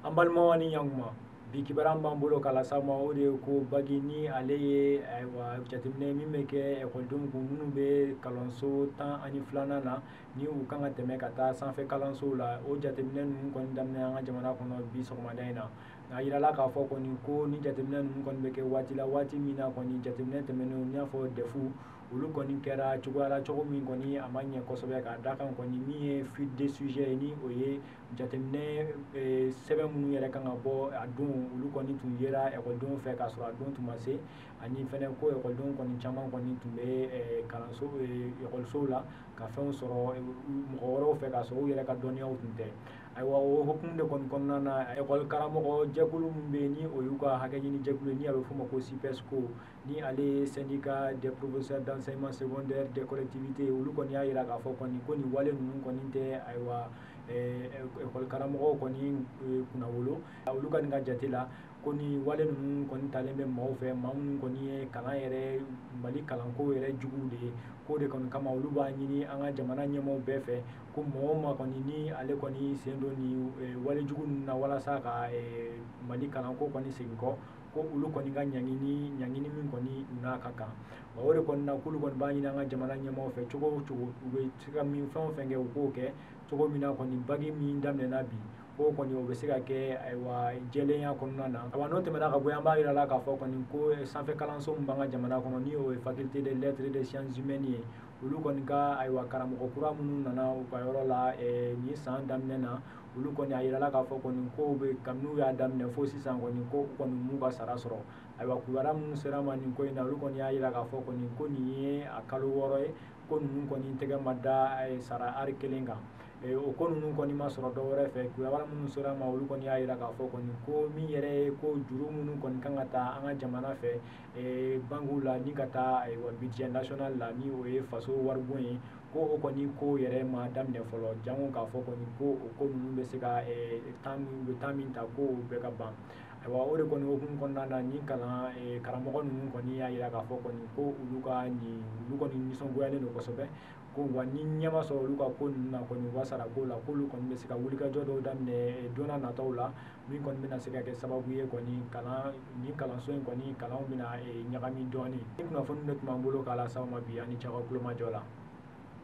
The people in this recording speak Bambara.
Ambalmawani Yangma, Bikibaram Bambulo Kalasama Ode ko Bagini Ale Iwa Jatimne Mimeke Ekodum Kunube Kalonso Tan Ani Flanana ni Ukanga Temekata Sanfe Kalonso la O Jatimne Kondamna Jamana Kono Bisomadaina na yirala ka fɔ kɔni ko ni jateminɛ ninnu kɔni bɛ kɛ waati la waati min na kɔni jateminɛ tɛmɛnenw n'i y'a fɔ defu olu kɔni kɛra cogoyala cogo min kɔni a ma ɲɛ kosɛbɛ ka da kan kɔni min ye fuite de sujet ye ni o ye jateminɛ sɛbɛn minnu yɛrɛ kan ka bɔ a don olu kɔni tun yera ekɔlidenw fɛ k'a sɔrɔ a don tun ma se ani fɛnɛ ko ekɔlidenw kɔni caman kɔni tun bɛ kalanso ekɔlisow la ka fɛnw sɔrɔ mɔgɔ wɛrɛw fɛ k'a sɔrɔ u yɛrɛ ka dɔnniyaw tun tɛ ayiwa o hukumu de kɔni kɔnɔna na ekɔli karamɔgɔ jɛkulu min bɛ yen ni o y'u ka hakɛ ɲini jɛkulu ye ni a bɛ f'o ma ko CPESCO ni ale ye syndicat des professeurs d'enseignement secondaire des collectivités olu kɔni y'a jira k'a fɔ kɔni ko nin wale ninnu kɔni tɛ ayiwa ekɔli karamɔgɔw kɔni kunna wolo olu ka nin ka jate la ko ni wale ninnu kɔni talen bɛ maaw fɛ maa minnu kɔni ye kalan yɛrɛ Mali kalanko yɛrɛ juguw de ye ko de kɔni kama olu b'a ɲini an ka jamana ɲɛmaaw bɛɛ fɛ ko mɔgɔ o maa kɔni ni ale kɔni sen don ni wale jugu ninnu na walasa ka Mali kalanko kɔni segin kɔ ko olu kɔni ka ɲangini min kɔni n'a ka kan wa o de kɔni na k'olu kɔni b'a ɲini an ka jamana ɲɛmaaw fɛ cogo o cogo u bɛ se ka min fɛn o fɛn kɛ u k'o kɛ cogo min na kɔni bagi min daminɛna bi ko kɔni o bɛ se ka kɛ ayiwa jɛlenya kɔnɔna na ayiwa n'o tɛmɛna ka bɔ yen an b'a yira la k'a fɔ kɔni ko sanfɛ kalanso min b'an ka jamana kɔnɔ ni o ye faculté des lettres et des sciences humaines ye olu kɔni ka ayiwa karamɔgɔ kura minnu nana u ka yɔrɔ la nin san daminɛ na olu kɔni a yirala k'a fɔ kɔni ko bɛ kabini u y'a daminɛ fo sisan kɔni ko u kɔni m'u ka sara sɔrɔ ayiwa kibaruya minnu sera ma nin ko in na olu kɔni y'a yira k'a fɔ kɔni ko nin ye a kalo 6 ye ko ninnu kɔni tɛgɛ ma da sara ari kelen kan o ko ninnu kɔni ma sɔrɔ dɔ wɛrɛ fɛ kibaruya minnu sera ma olu kɔni y'a yira k'a fɔ kɔni ko min yɛrɛ ye ko juru minnu kɔni kan ka taa an ka jamana fɛ banguw la ni ka taa ayiwa budget national la ni o ye faso waribon ye ko o kɔni ko yɛrɛ ma daminɛ fɔlɔ jango k'a fɔ kɔni ko o ko ninnu bɛ se ka temps min ta ko o bɛɛ ka ban ayiwa o de kɔni hukumu kɔnɔna na ni karamɔgɔ ninnu kɔni y'a yira k'a fɔ kɔni ko olu kɔni nisɔngoyalen don kosɛbɛ ko wa ni ɲɛma sɔrɔ olu ka ko ninnu na kɔni u ka sara ko la k'olu kɔni bɛ se ka wulikajɔ dɔw daminɛ don n'a nataw la min kɔni bɛna se ka kɛ sababu ye kɔni ni kalanso in kɔni kalanw bɛna ɲagami dɔɔnin ni kunnafoni de tun b'an bolo k'a las'aw ma bi ani cɛ aw ka kulomajɔ la